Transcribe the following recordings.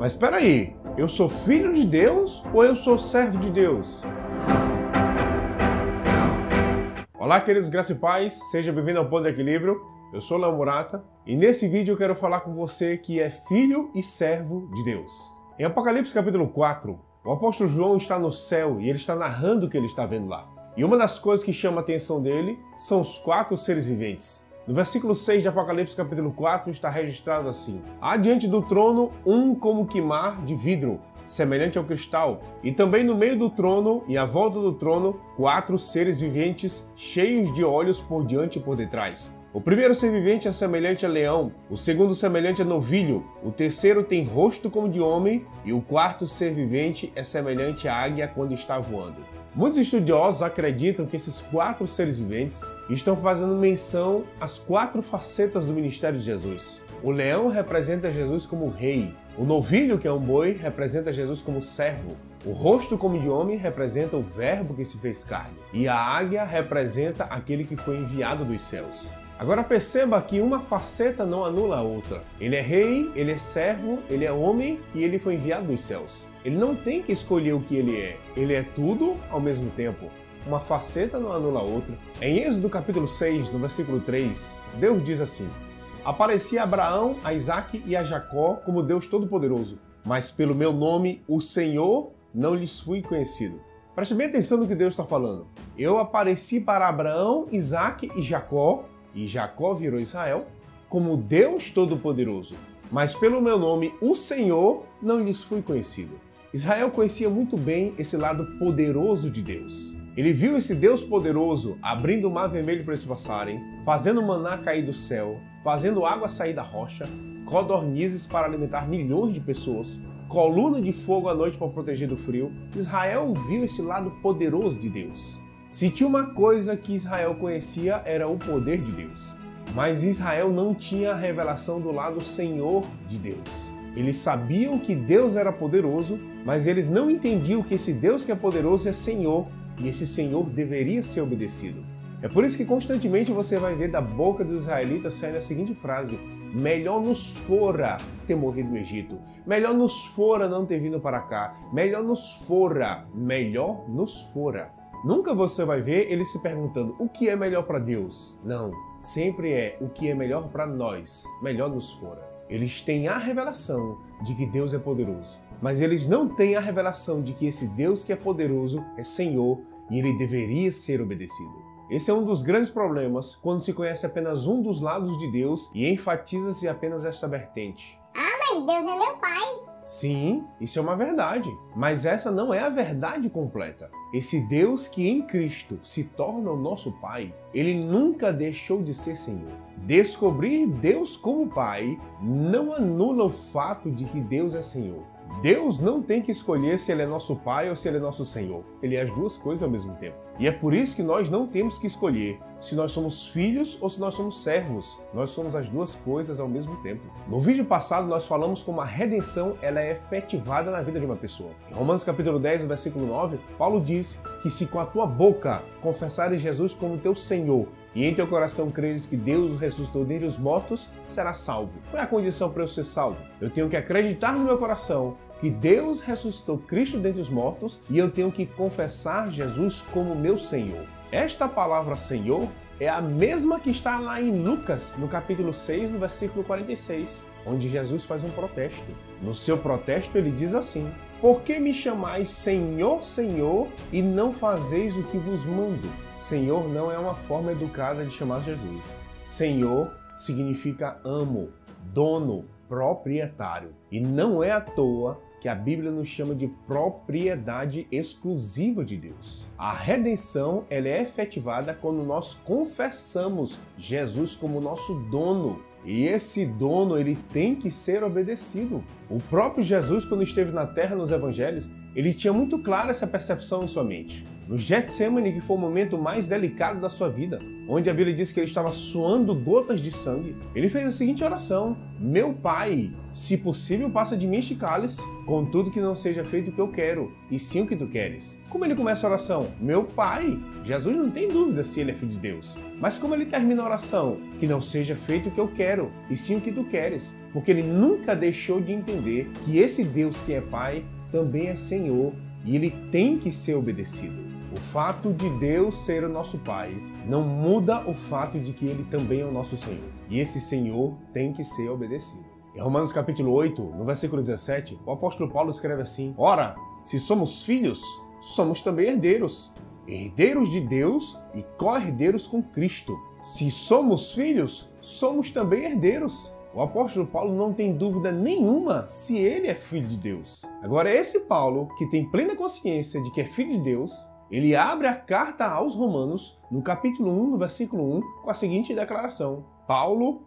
Mas espera aí, eu sou filho de Deus ou eu sou servo de Deus? Olá, queridos graça e paz, seja bem-vindo ao Ponto de Equilíbrio. Eu sou Léo Murata e nesse vídeo eu quero falar com você que é filho e servo de Deus. Em Apocalipse capítulo 4, o apóstolo João está no céu e ele está narrando o que ele está vendo lá. E uma das coisas que chama a atenção dele são os 4 seres viventes. No versículo 6 de Apocalipse capítulo 4 está registrado assim: há diante do trono um como quimar de vidro, semelhante ao cristal, e também no meio do trono e à volta do trono 4 seres viventes cheios de olhos por diante e por detrás. O primeiro ser vivente é semelhante a leão, o segundo semelhante a novilho, o terceiro tem rosto como de homem e o quarto ser vivente é semelhante à águia quando está voando. Muitos estudiosos acreditam que esses 4 seres viventes estão fazendo menção às 4 facetas do ministério de Jesus. O leão representa Jesus como rei, o novilho, que é um boi, representa Jesus como servo, o rosto como de homem representa o verbo que se fez carne, e a águia representa aquele que foi enviado dos céus. Agora perceba que uma faceta não anula a outra. Ele é rei, ele é servo, ele é homem e ele foi enviado dos céus. Ele não tem que escolher o que ele é tudo ao mesmo tempo. Uma faceta não anula a outra. Em Êxodo capítulo 6, no versículo 3, Deus diz assim: aparecia a Abraão, a Isaque e a Jacó como Deus Todo-Poderoso, mas pelo meu nome, o Senhor, não lhes fui conhecido. Preste bem atenção no que Deus está falando. Eu apareci para Abraão, Isaque e Jacó virou Israel, como Deus Todo-Poderoso, mas pelo meu nome, o Senhor, não lhes fui conhecido. Israel conhecia muito bem esse lado poderoso de Deus. Ele viu esse Deus poderoso abrindo o mar vermelho para eles passarem, fazendo maná cair do céu, fazendo água sair da rocha, codornizes para alimentar milhões de pessoas, coluna de fogo à noite para proteger do frio. Israel viu esse lado poderoso de Deus. Se tinha uma coisa que Israel conhecia, era o poder de Deus. Mas Israel não tinha a revelação do lado Senhor de Deus. Eles sabiam que Deus era poderoso, mas eles não entendiam que esse Deus que é poderoso é Senhor, e esse Senhor deveria ser obedecido. É por isso que constantemente você vai ver da boca dos israelitas saindo a seguinte frase: melhor nos fora ter morrido no Egito, melhor nos fora não ter vindo para cá, melhor nos fora. Nunca você vai ver eles se perguntando o que é melhor para Deus. Não, sempre é o que é melhor para nós, melhor nos fora. Eles têm a revelação de que Deus é poderoso, mas eles não têm a revelação de que esse Deus que é poderoso é Senhor e ele deveria ser obedecido. Esse é um dos grandes problemas quando se conhece apenas um dos lados de Deus e enfatiza-se apenas esta vertente. Ah, mas Deus é meu pai. Sim, isso é uma verdade, mas essa não é a verdade completa. Esse Deus que em Cristo se torna o nosso Pai, ele nunca deixou de ser Senhor. Descobrir Deus como Pai não anula o fato de que Deus é Senhor. Deus não tem que escolher se ele é nosso Pai ou se ele é nosso Senhor. Ele é as duas coisas ao mesmo tempo. E é por isso que nós não temos que escolher se nós somos filhos ou se nós somos servos. Nós somos as duas coisas ao mesmo tempo. No vídeo passado nós falamos como a redenção ela é efetivada na vida de uma pessoa. Em Romanos capítulo 10, versículo 9, Paulo diz que se com a tua boca confessares Jesus como teu Senhor e em teu coração creres que Deus o ressuscitou dentre os mortos, será salvo. Qual é a condição para eu ser salvo? Eu tenho que acreditar no meu coração que Deus ressuscitou Cristo dentre os mortos e eu tenho que confessar Jesus como meu Senhor. Esta palavra Senhor é a mesma que está lá em Lucas, no capítulo 6, no versículo 46, onde Jesus faz um protesto. No seu protesto ele diz assim: por que me chamais Senhor, Senhor, e não fazeis o que vos mando? Senhor não é uma forma educada de chamar Jesus. Senhor significa amo, dono, proprietário. E não é à toa que a Bíblia nos chama de propriedade exclusiva de Deus. A redenção ela é efetivada quando nós confessamos Jesus como nosso dono. E esse dono ele tem que ser obedecido. O próprio Jesus, quando esteve na terra nos evangelhos, ele tinha muito clara essa percepção em sua mente. no Getsemane, que foi o momento mais delicado da sua vida, onde a Bíblia diz que ele estava suando gotas de sangue, ele fez a seguinte oração: meu Pai, se possível, passa de mim este cálice, contudo que não seja feito o que eu quero, e sim o que tu queres. Como ele começa a oração? Meu Pai. Jesus não tem dúvida se ele é filho de Deus. Mas como ele termina a oração? Que não seja feito o que eu quero, e sim o que tu queres. Porque ele nunca deixou de entender que esse Deus que é Pai também é Senhor, e ele tem que ser obedecido. O fato de Deus ser o nosso Pai não muda o fato de que ele também é o nosso Senhor. E esse Senhor tem que ser obedecido. Em Romanos capítulo 8, no versículo 17, o apóstolo Paulo escreve assim: ora, se somos filhos, somos também herdeiros, herdeiros de Deus e co-herdeiros com Cristo. Se somos filhos, somos também herdeiros. O apóstolo Paulo não tem dúvida nenhuma se ele é filho de Deus. Agora, esse Paulo, que tem plena consciência de que é filho de Deus, ele abre a carta aos Romanos, no capítulo 1, no versículo 1, com a seguinte declaração: Paulo,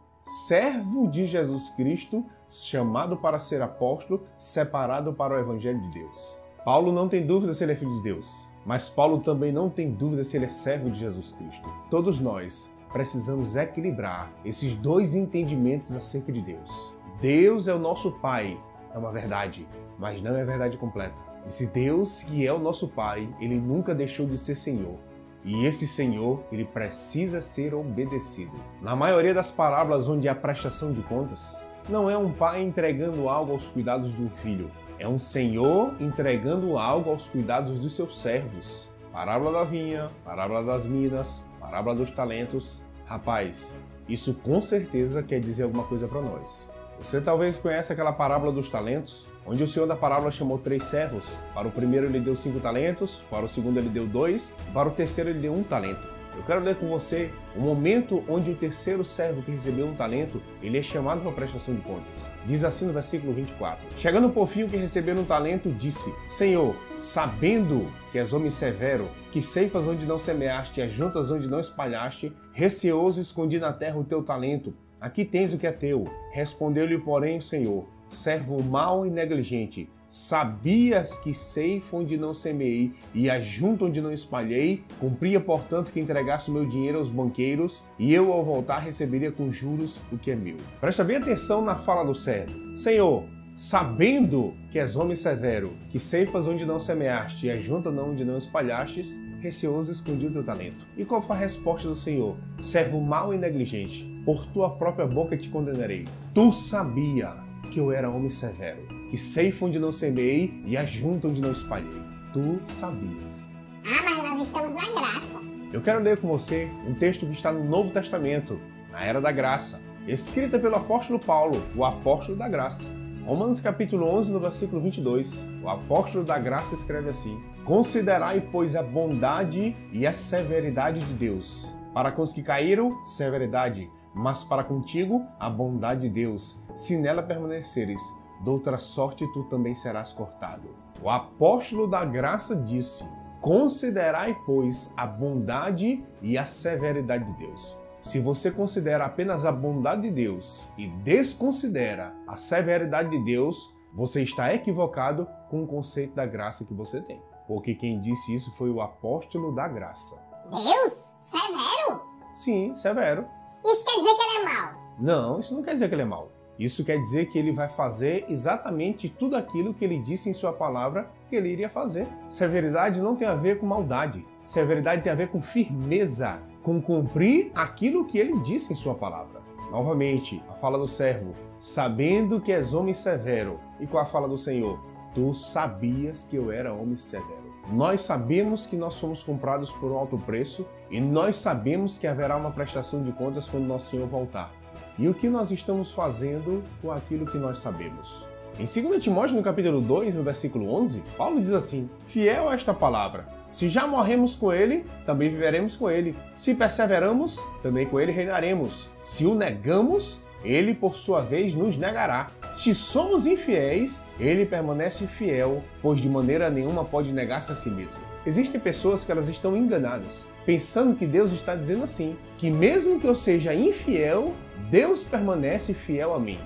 servo de Jesus Cristo, chamado para ser apóstolo, separado para o evangelho de Deus. Paulo não tem dúvida se ele é filho de Deus, mas Paulo também não tem dúvida se ele é servo de Jesus Cristo. Todos nós precisamos equilibrar esses dois entendimentos acerca de Deus. Deus é o nosso Pai, é uma verdade, mas não é a verdade completa. Esse Deus que é o nosso Pai, ele nunca deixou de ser Senhor. E esse Senhor, ele precisa ser obedecido. Na maioria das parábolas onde há prestação de contas, não é um pai entregando algo aos cuidados de um filho. É um Senhor entregando algo aos cuidados dos seus servos. Parábola da vinha, parábola das minas, parábola dos talentos. Rapaz, isso com certeza quer dizer alguma coisa para nós. Você talvez conheça aquela parábola dos talentos, onde o Senhor da parábola chamou 3 servos. Para o primeiro ele deu 5 talentos, para o segundo ele deu 2, para o terceiro ele deu 1 talento. Eu quero ler com você o momento onde o terceiro servo que recebeu 1 talento, ele é chamado para a prestação de contas. Diz assim no versículo 24: chegando por fim o que recebeu 1 talento, disse: Senhor, sabendo que és homem severo, que ceifas onde não semeaste e ajuntas onde não espalhaste, receoso escondi na terra o teu talento. Aqui tens o que é teu. Respondeu-lhe, porém, o Senhor: servo mau e negligente, sabias que ceifo onde não semeei e ajunto onde não espalhei, cumpria, portanto, que entregasse o meu dinheiro aos banqueiros, e eu, ao voltar, receberia com juros o que é meu. Presta bem atenção na fala do servo. Senhor, sabendo que és homem severo, que ceifas onde não semeaste e ajunta onde não espalhastes, receoso escondi o teu talento. E qual foi a resposta do Senhor? Servo mau e negligente, por tua própria boca te condenarei. Tu sabia que eu era homem severo, que ceifo onde não semeei e ajunto onde não espalhei. Tu sabias. Ah, mas nós estamos na graça. Eu quero ler com você um texto que está no Novo Testamento, na Era da Graça, escrita pelo apóstolo Paulo, o apóstolo da graça. Romanos capítulo 11, no versículo 22, o apóstolo da graça escreve assim: considerai, pois, a bondade e a severidade de Deus. Para com os que caíram, severidade, mas para contigo, a bondade de Deus. Se nela permaneceres, doutra sorte tu também serás cortado. O apóstolo da graça disse: considerai, pois, a bondade e a severidade de Deus. Se você considera apenas a bondade de Deus e desconsidera a severidade de Deus, você está equivocado com o conceito da graça que você tem. Porque quem disse isso foi o apóstolo da graça. Deus? Severo? Sim, severo. Isso quer dizer que ele é mau? Não, isso não quer dizer que ele é mau. Isso quer dizer que ele vai fazer exatamente tudo aquilo que ele disse em sua palavra que ele iria fazer. Severidade não tem a ver com maldade. Severidade tem a ver com firmeza, com cumprir aquilo que ele disse em sua palavra. Novamente, a fala do servo: sabendo que és homem severo. E com a fala do Senhor: tu sabias que eu era homem severo. Nós sabemos que nós fomos comprados por um alto preço e nós sabemos que haverá uma prestação de contas quando nosso Senhor voltar. E o que nós estamos fazendo com aquilo que nós sabemos? Em 2 Timóteo, no capítulo 2, no versículo 11, Paulo diz assim: fiel a esta palavra, se já morremos com ele, também viveremos com ele. Se perseveramos, também com ele reinaremos. Se o negamos, ele, por sua vez, nos negará. Se somos infiéis, ele permanece fiel, pois de maneira nenhuma pode negar-se a si mesmo. Existem pessoas que elas estão enganadas, pensando que Deus está dizendo assim, que mesmo que eu seja infiel, Deus permanece fiel a mim.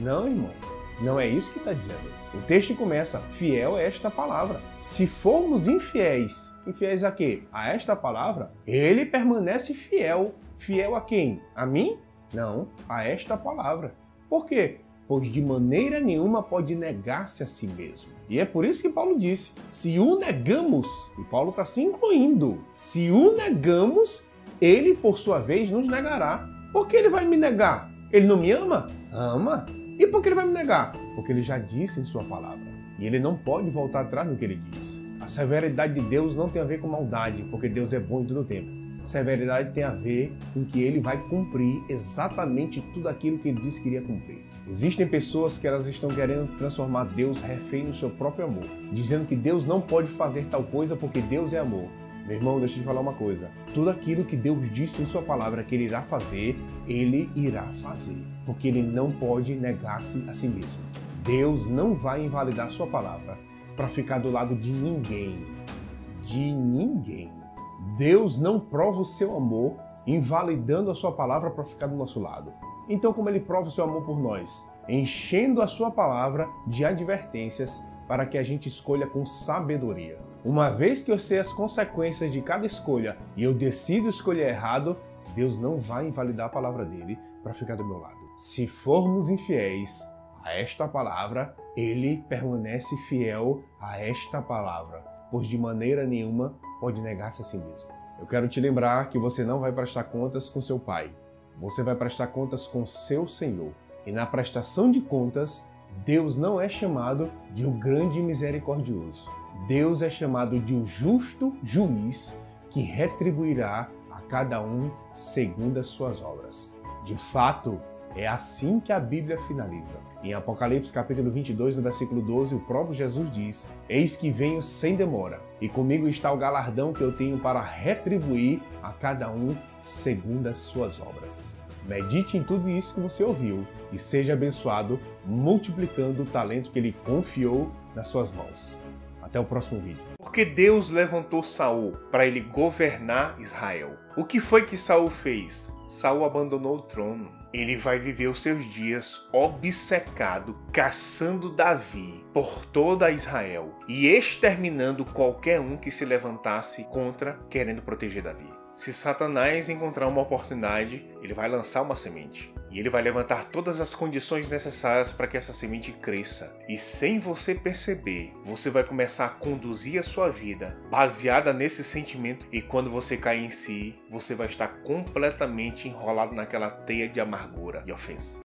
Não, irmão. Não é isso que está dizendo. O texto começa, fiel é esta palavra. Se formos infiéis, infiéis a quê? A esta palavra, ele permanece fiel. Fiel a quem? A mim? Não, a esta palavra. Por quê? Pois de maneira nenhuma pode negar-se a si mesmo. E é por isso que Paulo disse, se o negamos, e Paulo está se incluindo, se o negamos, ele por sua vez nos negará. Por que ele vai me negar? Ele não me ama? Ama. E por que ele vai me negar? Porque ele já disse em sua palavra. E ele não pode voltar atrás no que ele diz. A severidade de Deus não tem a ver com maldade, porque Deus é bom em todo o tempo. Severidade tem a ver com que ele vai cumprir exatamente tudo aquilo que ele disse que iria cumprir. Existem pessoas que elas estão querendo transformar Deus refém no seu próprio amor, dizendo que Deus não pode fazer tal coisa porque Deus é amor. Meu irmão, deixa eu te falar uma coisa. Tudo aquilo que Deus disse em sua palavra que ele irá fazer, ele irá fazer, porque ele não pode negar-se a si mesmo. Deus não vai invalidar sua palavra para ficar do lado de ninguém. De ninguém. Deus não prova o seu amor invalidando a sua palavra para ficar do nosso lado. Então, como ele prova o seu amor por nós? Enchendo a sua palavra de advertências para que a gente escolha com sabedoria. Uma vez que eu sei as consequências de cada escolha e eu decido escolher errado, Deus não vai invalidar a palavra dele para ficar do meu lado. Se formos infiéis a esta palavra, ele permanece fiel a esta palavra, pois de maneira nenhuma pode negar-se a si mesmo. Eu quero te lembrar que você não vai prestar contas com seu pai. Você vai prestar contas com seu Senhor. E na prestação de contas, Deus não é chamado de um grande misericordioso. Deus é chamado de um justo juiz que retribuirá a cada um segundo as suas obras. De fato, é assim que a Bíblia finaliza. Em Apocalipse capítulo 22, no versículo 12, o próprio Jesus diz: Eis que venho sem demora, e comigo está o galardão que eu tenho para retribuir a cada um segundo as suas obras. Medite em tudo isso que você ouviu e seja abençoado, multiplicando o talento que ele confiou nas suas mãos. Até o próximo vídeo. Porque Deus levantou Saul para ele governar Israel. O que foi que Saul fez? Saul abandonou o trono. Ele vai viver os seus dias obcecado, caçando Davi por toda Israel e exterminando qualquer um que se levantasse contra, querendo proteger Davi. Se Satanás encontrar uma oportunidade, ele vai lançar uma semente. E ele vai levantar todas as condições necessárias para que essa semente cresça. E sem você perceber, você vai começar a conduzir a sua vida baseada nesse sentimento. E quando você cair em si, você vai estar completamente enrolado naquela teia de amargura e ofensa.